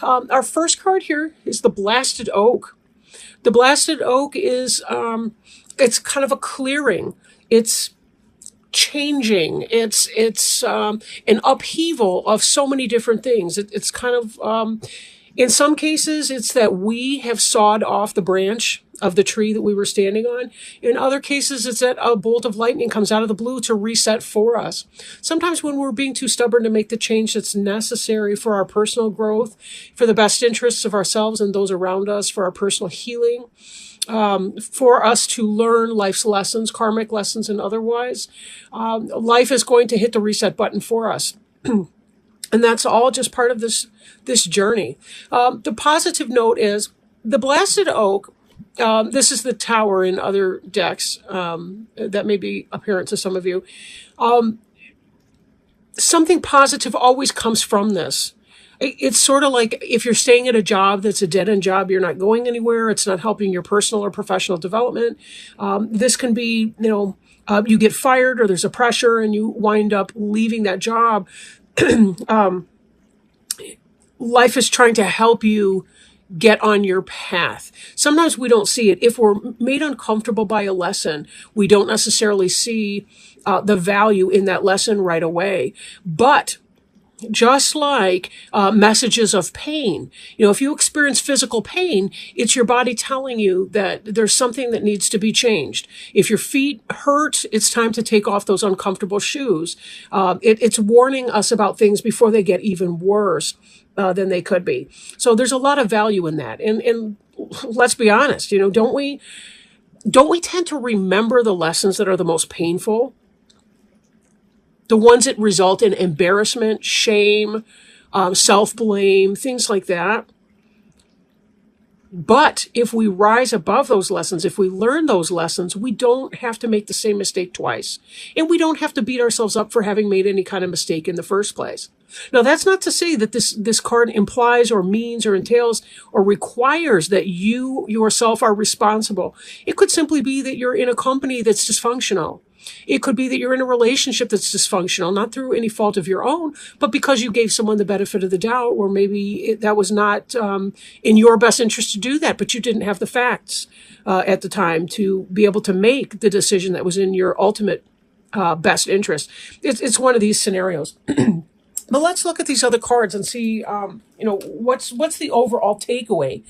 our first card here is the Blasted Oak. The Blasted Oak is, it's kind of a clearing. It's changing. It's an upheaval of so many different things. It's kind of, in some cases, it's that we have sawed off the branch of the tree that we were standing on. In other cases, it's that a bolt of lightning comes out of the blue to reset for us. Sometimes when we're being too stubborn to make the change that's necessary for our personal growth, for the best interests of ourselves and those around us, for our personal healing, for us to learn life's lessons, karmic lessons and otherwise, life is going to hit the reset button for us. And that's all just part of this journey. The positive note is the Blasted Oak. This is the Tower in other decks that may be apparent to some of you. Something positive always comes from this. It's sort of like if you're staying at a job that's a dead-end job, you're not going anywhere, it's not helping your personal or professional development. This can be, you get fired or there's a pressure and you wind up leaving that job. Life is trying to help you get on your path. Sometimes we don't see it. If we're made uncomfortable by a lesson, we don't necessarily see the value in that lesson right away. But just like messages of pain, if you experience physical pain, it's your body telling you that there's something that needs to be changed. If your feet hurt, it's time to take off those uncomfortable shoes. It's warning us about things before they get even worse than they could be. So there's a lot of value in that. And let's be honest, don't we tend to remember the lessons that are the most painful? The ones that result in embarrassment, shame, self-blame, things like that. But if we rise above those lessons, if we learn those lessons, we don't have to make the same mistake twice. And we don't have to beat ourselves up for having made any kind of mistake in the first place. Now, that's not to say that this card implies or means or entails or requires that you yourself are responsible. It could simply be that you're in a company that's dysfunctional. It could be that you're in a relationship that's dysfunctional, not through any fault of your own, but because you gave someone the benefit of the doubt, or maybe that was not in your best interest to do that, but you didn't have the facts at the time to be able to make the decision that was in your ultimate best interest. It's one of these scenarios. But let's look at these other cards and see, what's the overall takeaway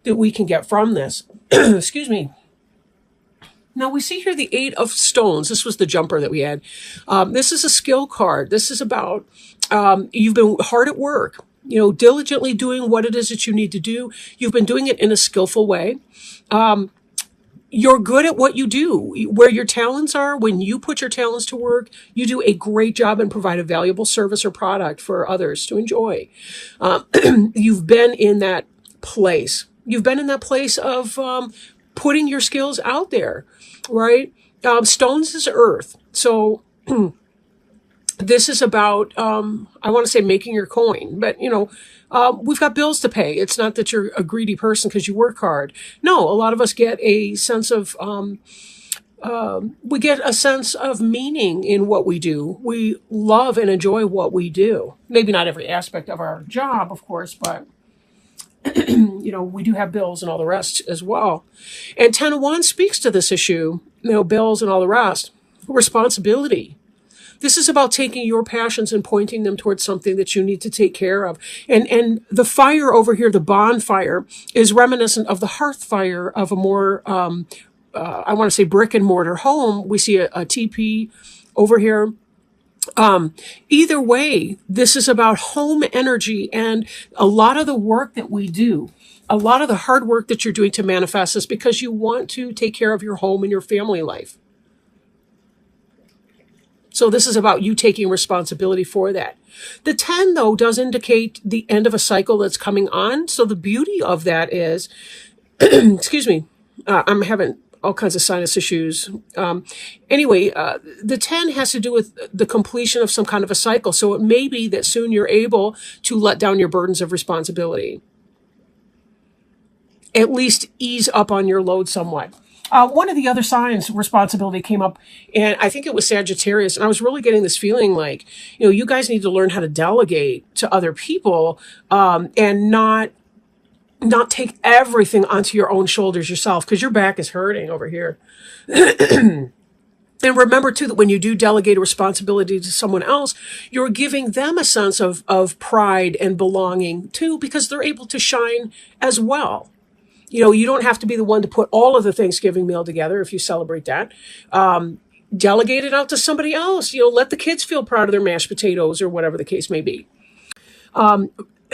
that we can get from this. Excuse me. Now, we see here the Eight of Stones. This was the jumper that we had. This is a skill card. This is about you've been hard at work, diligently doing what it is that you need to do. You've been doing it in a skillful way. You're good at what you do. Where your talents are, when you put your talents to work, you do a great job and provide a valuable service or product for others to enjoy. You've been in that place. You've been in that place of putting your skills out there, right? Stones is earth. So this is about, I want to say making your coin, but we've got bills to pay. It's not that you're a greedy person because you work hard. No, a lot of us get a sense of, we get a sense of meaning in what we do. We love and enjoy what we do. Maybe not every aspect of our job, of course, but we do have bills and all the rest as well. And 10 of Wands speaks to this issue, bills and all the rest. Responsibility. This is about taking your passions and pointing them towards something that you need to take care of. And the fire over here, the bonfire, is reminiscent of the hearth fire of a more, I want to say brick and mortar home. We see a teepee over here. Either way, this is about home energy, and a lot of the work that we do, a lot of the hard work that you're doing to manifest is because you want to take care of your home and your family life. So this is about you taking responsibility for that. The 10, though, does indicate the end of a cycle that's coming on. So the beauty of that is, excuse me, I'm having all kinds of sinus issues. Anyway, the 10 has to do with the completion of some kind of a cycle. So it may be that soon you're able to let down your burdens of responsibility. At least ease up on your load somewhat. One of the other signs, responsibility, came up, and I think it was Sagittarius. And I was really getting this feeling like, you guys need to learn how to delegate to other people, and not take everything onto your own shoulders yourself, because your back is hurting over here. And remember, too, that when you do delegate a responsibility to someone else, you're giving them a sense of pride and belonging, too, because they're able to shine as well. You don't have to be the one to put all of the Thanksgiving meal together if you celebrate that. Delegate it out to somebody else. Let the kids feel proud of their mashed potatoes or whatever the case may be.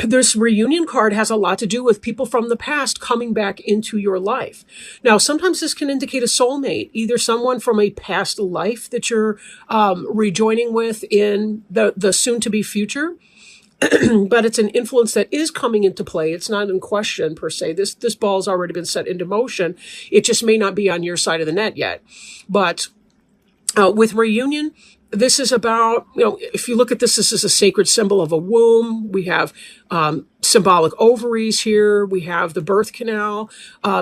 This reunion card has a lot to do with people from the past coming back into your life. Now, sometimes this can indicate a soulmate, either someone from a past life that you're rejoining with in the soon-to-be future, but it's an influence that is coming into play. It's not in question, per se. This ball's already been set into motion. It just may not be on your side of the net yet. But with reunion, this is about, if you look at this is a sacred symbol of a womb. We have symbolic ovaries here. We have the birth canal.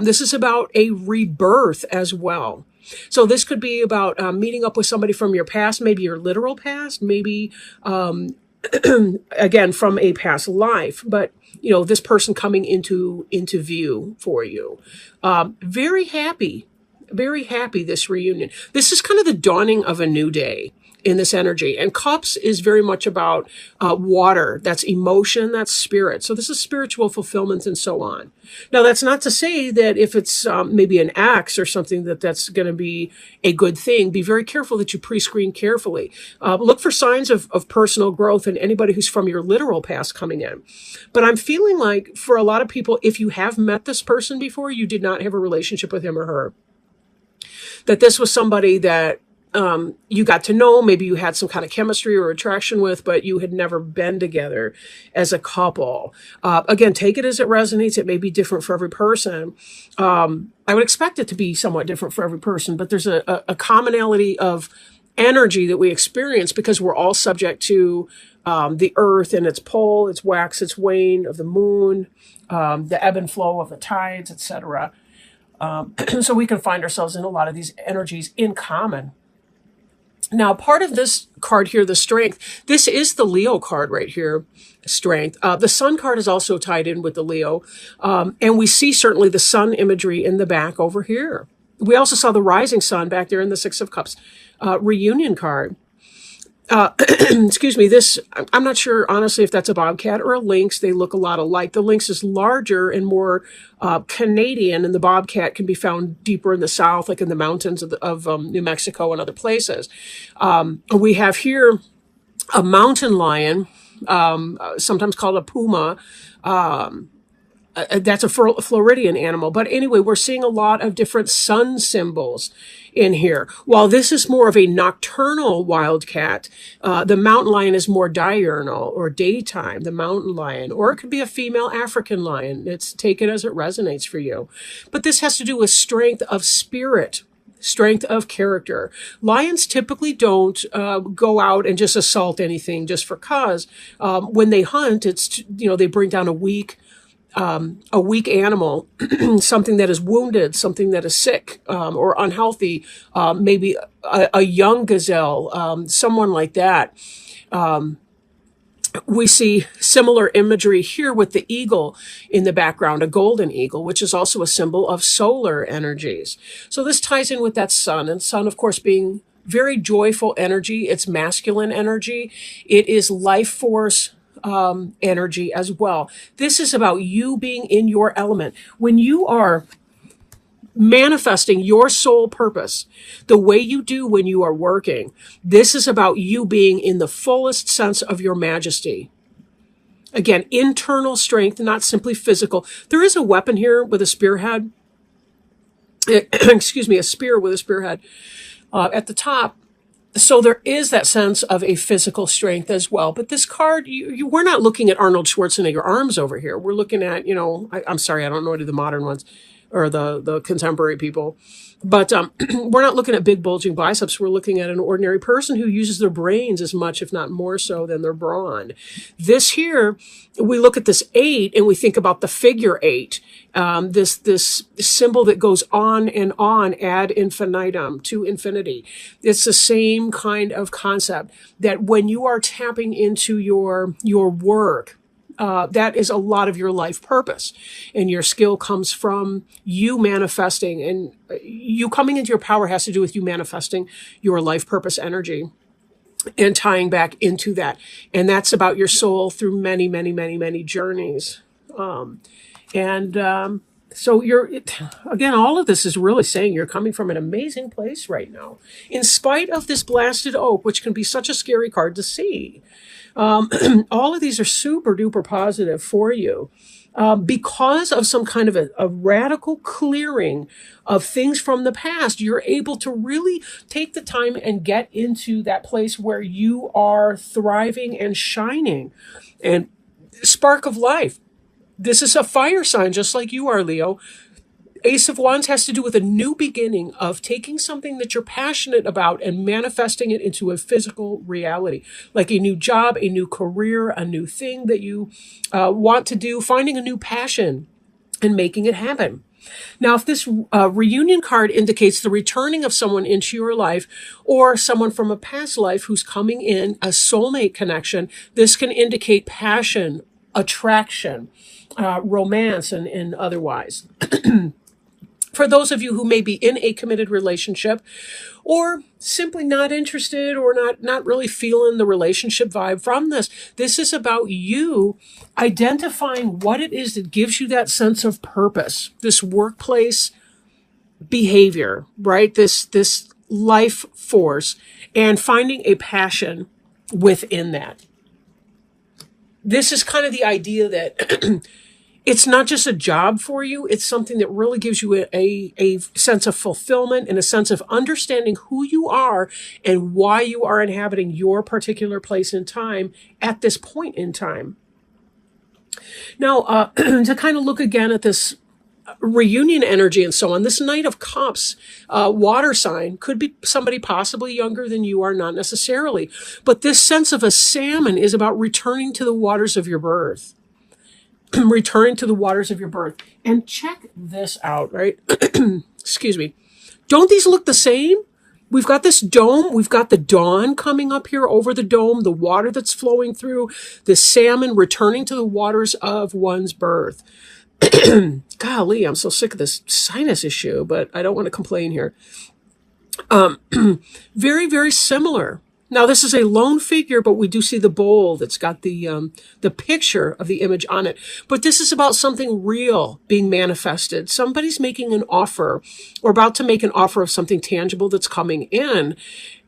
This is about a rebirth as well. So this could be about meeting up with somebody from your past, maybe your literal past, maybe, again, from a past life. But, this person coming into view for you. Very happy, this reunion. This is kind of the dawning of a new day in this energy. And cups is very much about water. That's emotion, that's spirit. So this is spiritual fulfillment and so on. Now, that's not to say that if it's maybe an axe or something that's going to be a good thing. Be very careful that you pre-screen carefully. Look for signs of personal growth in anybody who's from your literal past coming in. But I'm feeling like for a lot of people, if you have met this person before, you did not have a relationship with him or her. That this was somebody that you got to know, maybe you had some kind of chemistry or attraction with, but you had never been together as a couple. Again, take it as it resonates. It may be different for every person. I would expect it to be somewhat different for every person, but there's a commonality of energy that we experience because we're all subject to the earth and its pull, its wax, its wane of the moon, the ebb and flow of the tides, etc. So we can find ourselves in a lot of these energies in common. Now, part of this card here, the strength, this is the Leo card right here, strength. The sun card is also tied in with the Leo. And we see certainly the sun imagery in the back over here. We also saw the rising sun back there in the Six of Cups reunion card. Excuse me, this, I'm not sure, honestly, if that's a bobcat or a lynx. They look a lot alike. The lynx is larger and more Canadian, and the bobcat can be found deeper in the south, like in the mountains of New Mexico and other places. We have here a mountain lion, sometimes called a puma. That's a Floridian animal. But anyway, we're seeing a lot of different sun symbols in here. While this is more of a nocturnal wildcat, the mountain lion is more diurnal or daytime, the mountain lion, or it could be a female African lion. Take it as it resonates for you. But this has to do with strength of spirit, strength of character. Lions typically don't go out and just assault anything just for cause. When they hunt, they bring down a weak animal, something that is wounded, something that is sick or unhealthy, maybe a young gazelle, someone like that. We see similar imagery here with the eagle in the background, a golden eagle, which is also a symbol of solar energies. So this ties in with that sun, and sun, of course, being very joyful energy. It's masculine energy. It is life force energy as well. This is about you being in your element. When you are manifesting your soul purpose, the way you do when you are working, this is about you being in the fullest sense of your majesty. Again, internal strength, not simply physical. There is a weapon here with a spearhead. Excuse me, a spear with a spearhead at the top. So there is that sense of a physical strength as well. But this card, we're not looking at Arnold Schwarzenegger arms over here. We're looking at, I'm sorry, I don't know any of the modern ones. or the contemporary people. But we're not looking at big bulging biceps. We're looking at an ordinary person who uses their brains as much, if not more so, than their brawn. This here, we look at this 8 and we think about the figure 8, this symbol that goes on and on ad infinitum, to infinity. It's the same kind of concept that when you are tapping into your work, that is a lot of your life purpose, and your skill comes from you manifesting, and you coming into your power has to do with you manifesting your life purpose energy and tying back into that. And that's about your soul through many, many, many, many journeys. So again, all of this is really saying you're coming from an amazing place right now, in spite of this blasted oak, which can be such a scary card to see. All of these are super duper positive for you. Because of some kind of a radical clearing of things from the past, you're able to really take the time and get into that place where you are thriving and shining and spark of life. This is a fire sign, just like you are, Leo. Ace of Wands has to do with a new beginning of taking something that you're passionate about and manifesting it into a physical reality, like a new job, a new career, a new thing that you want to do, finding a new passion and making it happen. Now, if this reunion card indicates the returning of someone into your life or someone from a past life who's coming in, a soulmate connection, this can indicate passion, attraction, romance, and otherwise. For those of you who may be in a committed relationship or simply not interested or not really feeling the relationship vibe from this, this is about you identifying what it is that gives you that sense of purpose, this workplace behavior, right? This life force, and finding a passion within that. This is kind of the idea that it's not just a job for you. It's something that really gives you a sense of fulfillment and a sense of understanding who you are and why you are inhabiting your particular place in time at this point in time. Now, to kind of look again at this reunion energy and so on, this Knight of Cups, water sign, could be somebody possibly younger than you are, not necessarily. But this sense of a salmon is about returning to the waters of your birth. Returning to the waters of your birth. And check this out, right? Excuse me. Don't these look the same? We've got this dome. We've got the dawn coming up here over the dome, the water that's flowing through, the salmon returning to the waters of one's birth. Golly, I'm so sick of this sinus issue, but I don't want to complain here. Very, very similar. Now, this is a lone figure, but we do see the bowl that's got the picture of the image on it. But this is about something real being manifested. Somebody's making an offer or about to make an offer of something tangible that's coming in.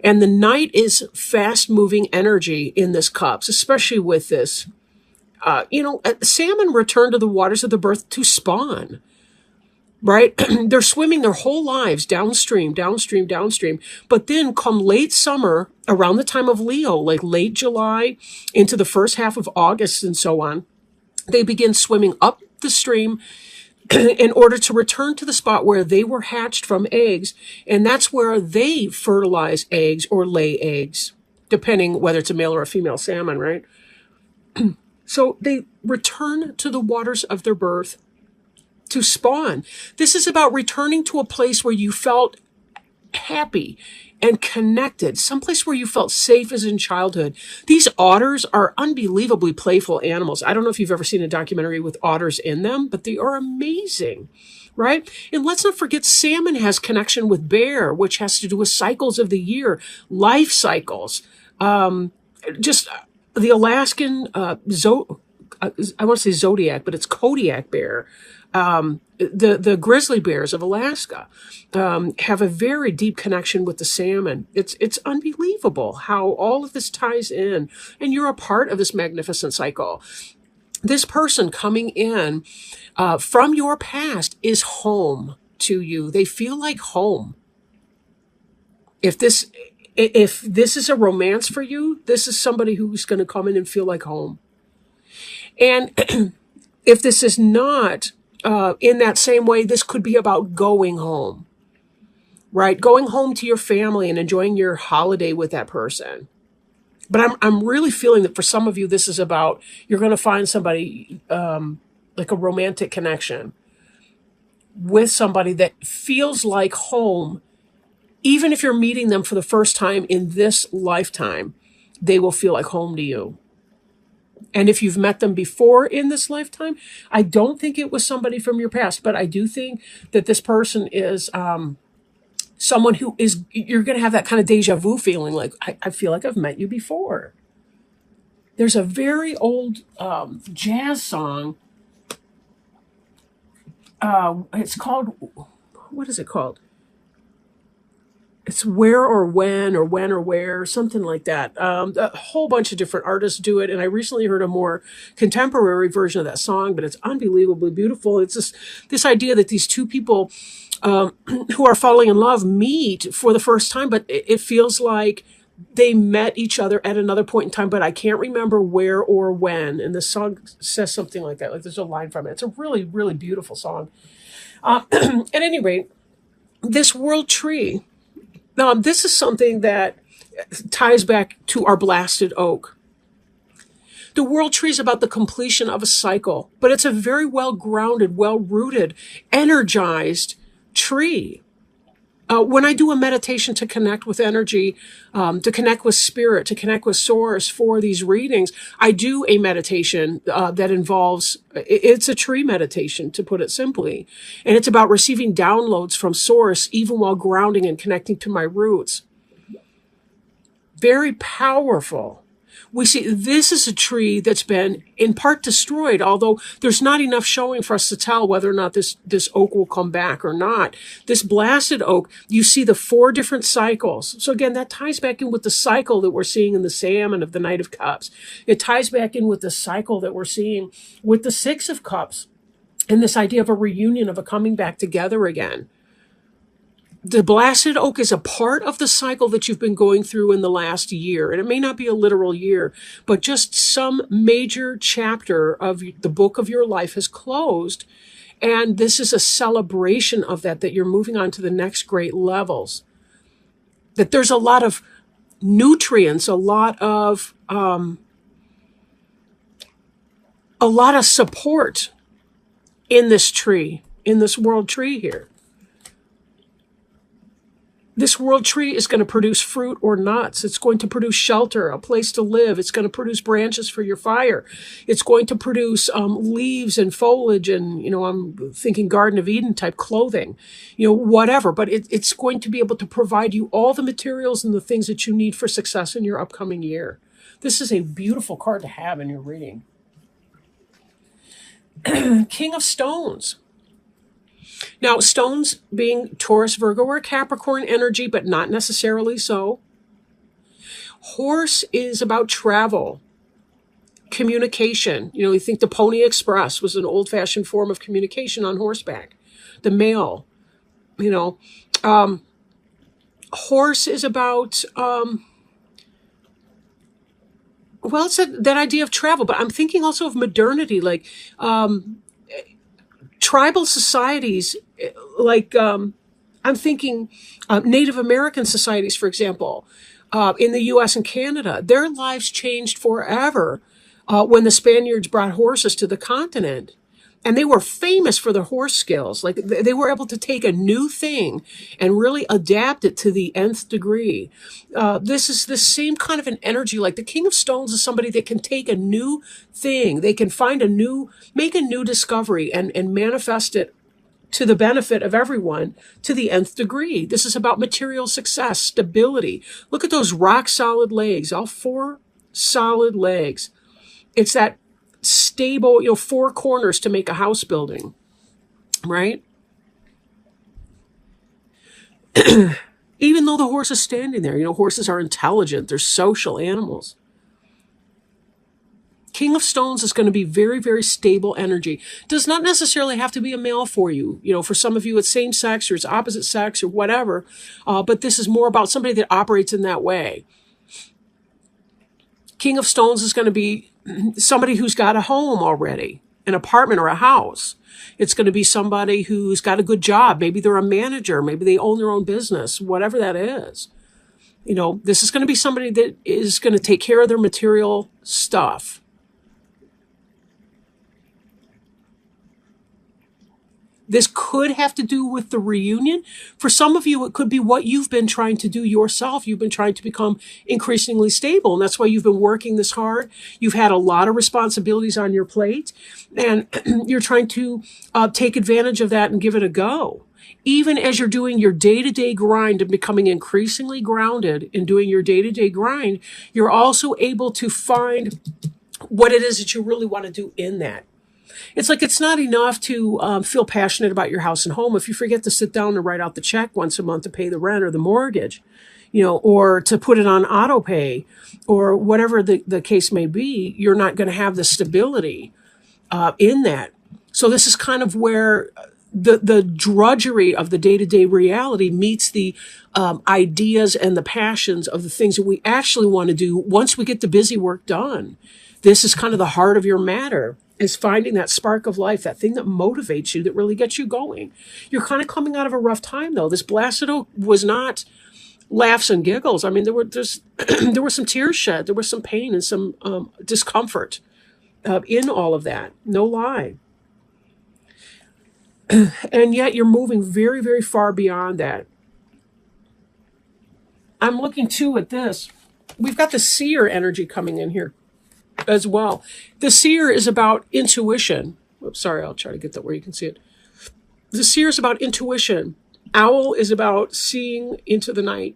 And the Knight is fast-moving energy in this cups, especially with this. Salmon return to the waters of the birth to spawn. Right? They're swimming their whole lives downstream. But then come late summer, around the time of Leo, like late July into the first half of August and so on, they begin swimming up the stream in order to return to the spot where they were hatched from eggs. And that's where they fertilize eggs or lay eggs, depending whether it's a male or a female salmon, right? So they return to the waters of their birth to spawn. This is about returning to a place where you felt happy and connected, someplace where you felt safe as in childhood. These otters are unbelievably playful animals. I don't know if you've ever seen a documentary with otters in them, but they are amazing, right? And let's not forget salmon has connection with bear, which has to do with cycles of the year, life cycles. Just the Alaskan, I want to say zodiac, but it's Kodiak bear. The grizzly bears of Alaska have a very deep connection with the salmon. It's unbelievable how all of this ties in, and you're a part of this magnificent cycle. This person coming in from your past is home to you. They feel like home. If this is a romance for you, this is somebody who's going to come in and feel like home. And if this is not in that same way, this could be about going home, right? Going home to your family and enjoying your holiday with that person. But I'm really feeling that for some of you, this is about you're going to find somebody like a romantic connection with somebody that feels like home. Even if you're meeting them for the first time in this lifetime, they will feel like home to you. And if you've met them before in this lifetime, I don't think it was somebody from your past, but I do think that this person is someone who is, you're going to have that kind of deja vu feeling like, I feel like I've met you before. There's a very old jazz song. It's called, what is it called? It's Where or When or When or Where, something like that. A whole bunch of different artists do it. And I recently heard a more contemporary version of that song, but it's unbelievably beautiful. It's this idea that these two people who are falling in love meet for the first time, but it feels like they met each other at another point in time, but I can't remember where or when. And the song says something like that. Like there's a line from it. It's a really, really beautiful song. At any rate, this world tree, this is something that ties back to our blasted oak. The world tree is about the completion of a cycle, but it's a very well-grounded, well-rooted, energized tree. When I do a meditation to connect with energy, to connect with spirit, to connect with source for these readings, I do a meditation that involves, it's a tree meditation, to put it simply. And it's about receiving downloads from source, even while grounding and connecting to my roots. Very powerful. We see this is a tree that's been in part destroyed, although there's not enough showing for us to tell whether or not this oak will come back or not. This blasted oak, you see the 4 different cycles. So again, that ties back in with the cycle that we're seeing in the Salmon of the Knight of Cups. It ties back in with the cycle that we're seeing with the 6 of Cups and this idea of a reunion, of a coming back together again. The blasted oak is a part of the cycle that you've been going through in the last year. And it may not be a literal year, but just some major chapter of the book of your life has closed. And this is a celebration of that you're moving on to the next great levels. That there's a lot of nutrients, a lot of support in this tree, in this world tree here. This world tree is going to produce fruit or nuts. It's going to produce shelter, a place to live. It's going to produce branches for your fire. It's going to produce leaves and foliage and, I'm thinking Garden of Eden type clothing, whatever. But it's going to be able to provide you all the materials and the things that you need for success in your upcoming year. This is a beautiful card to have in your reading. King of Stones. Now, stones being Taurus, Virgo, or Capricorn energy, but not necessarily so. Horse is about travel, communication. You think the Pony Express was an old-fashioned form of communication on horseback. The mail, horse is about, it's that idea of travel, but I'm thinking also of modernity, like, tribal societies, like I'm thinking Native American societies, for example, in the U.S. and Canada, their lives changed forever when the Spaniards brought horses to the continent. And they were famous for their horse skills. Like they were able to take a new thing and really adapt it to the nth degree. This is the same kind of an energy. Like the King of Stones is somebody that can take a new thing. They can make a new discovery and manifest it to the benefit of everyone to the nth degree. This is about material success, stability. Look at those rock solid legs, all 4 solid legs. It's that stable, 4 corners to make a house building, right? Even though the horse is standing there, horses are intelligent, they're social animals. King of Stones is going to be very, very stable energy. Does not necessarily have to be a male for you. For some of you, it's same sex or it's opposite sex or whatever. But this is more about somebody that operates in that way. King of Stones is going to be somebody who's got a home already. an apartment or a house. It's going to be somebody who's got a good job. Maybe they're a manager. Maybe they own their own business, whatever that is. This is going to be somebody that is going to take care of their material stuff. This could have to do with the reunion. For some of you, it could be what you've been trying to do yourself. You've been trying to become increasingly stable, and that's why you've been working this hard. You've had a lot of responsibilities on your plate, and you're trying to take advantage of that and give it a go. Even as you're doing your day-to-day grind and becoming increasingly grounded in doing your day-to-day grind, you're also able to find what it is that you really want to do in that. It's like it's not enough to feel passionate about your house and home if you forget to sit down and write out the check once a month to pay the rent or the mortgage, or to put it on auto pay or whatever the case may be. You're not going to have the stability in that. So this is kind of where the drudgery of the day-to-day reality meets the ideas and the passions of the things that we actually want to do once we get the busy work done. This is kind of the heart of your matter, is finding that spark of life, that thing that motivates you, that really gets you going. You're kind of coming out of a rough time, though. This Blasted Oak was not laughs and giggles. I mean, there were some tears shed. There was some pain and some discomfort in all of that. No lie. And yet you're moving very, very far beyond that. I'm looking, too, at this. We've got the seer energy coming in here as well. The seer is about intuition. Oops, sorry, I'll try to get that where you can see it. The seer is about intuition. Owl is about seeing into the night.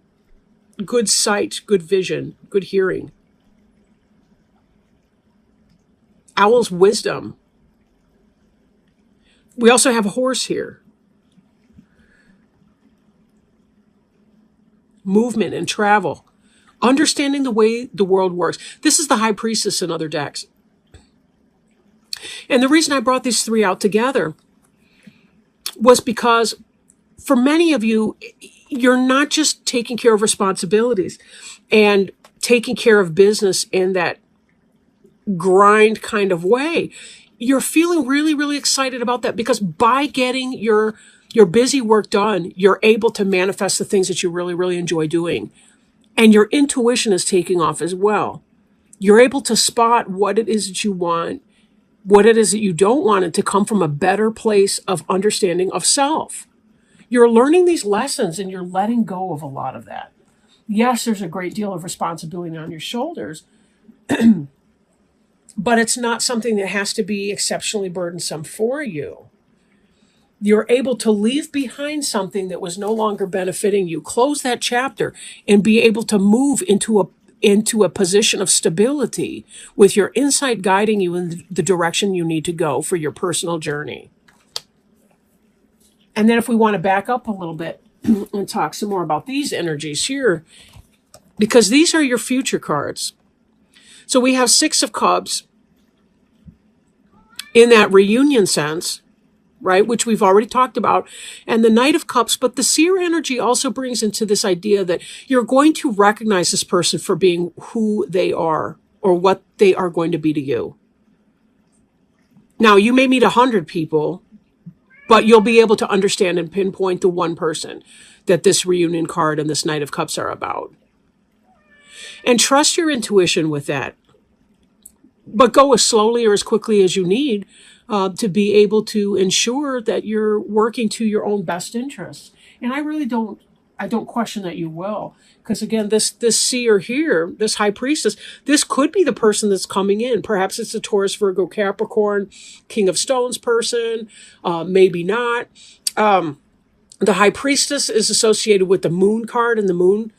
Good sight, good vision, good hearing. Owl's wisdom. We also have a horse here. Movement and travel. Understanding the way the world works. This is the High Priestess in other decks. And the reason I brought these three out together was because for many of you, you're not just taking care of responsibilities and taking care of business in that grind kind of way. You're feeling really, really excited about that because by getting your busy work done, you're able to manifest the things that you really, really enjoy doing. And your intuition is taking off as well. You're able to spot what it is that you want, what it is that you don't want, and to come from a better place of understanding of self. You're learning these lessons and you're letting go of a lot of that. Yes, there's a great deal of responsibility on your shoulders, but it's not something that has to be exceptionally burdensome for you. You're able to leave behind something that was no longer benefiting you, close that chapter, and be able to move into a position of stability with your insight guiding you in the direction you need to go for your personal journey. And then if we want to back up a little bit and talk some more about these energies here, because these are your future cards. So we have Six of Cups in that reunion sense, right, which we've already talked about, and the Knight of Cups. But the seer energy also brings into this idea that you're going to recognize this person for being who they are or what they are going to be to you. Now, you may meet 100 people, but you'll be able to understand and pinpoint the one person that this reunion card and this Knight of Cups are about. And trust your intuition with that. But go as slowly or as quickly as you need to be able to ensure that you're working to your own best interests. And I really don't question that you will. Because again, this seer here, this High Priestess, this could be the person that's coming in. Perhaps it's a Taurus, Virgo, Capricorn, King of Stones person, maybe not. The High Priestess is associated with the Moon card, and the Moon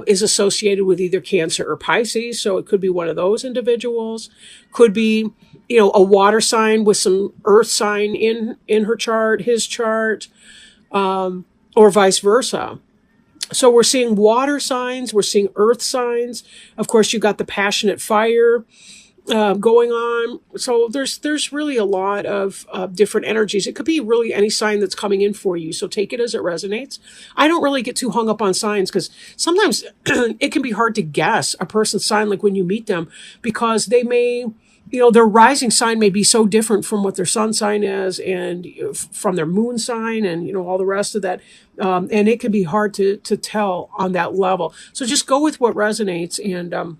is associated with either Cancer or Pisces. So it could be one of those individuals. Could be, a water sign with some earth sign in her chart, his chart, or vice versa. So we're seeing water signs, we're seeing earth signs. Of course, you got the passionate fire going on. So there's really a lot of different energies. It could be really any sign that's coming in for you. So take it as it resonates. I don't really get too hung up on signs because sometimes it can be hard to guess a person's sign, like when you meet them, because they may their rising sign may be so different from what their sun sign is, and from their moon sign, and all the rest of that. And it can be hard to tell on that level. So just go with what resonates, and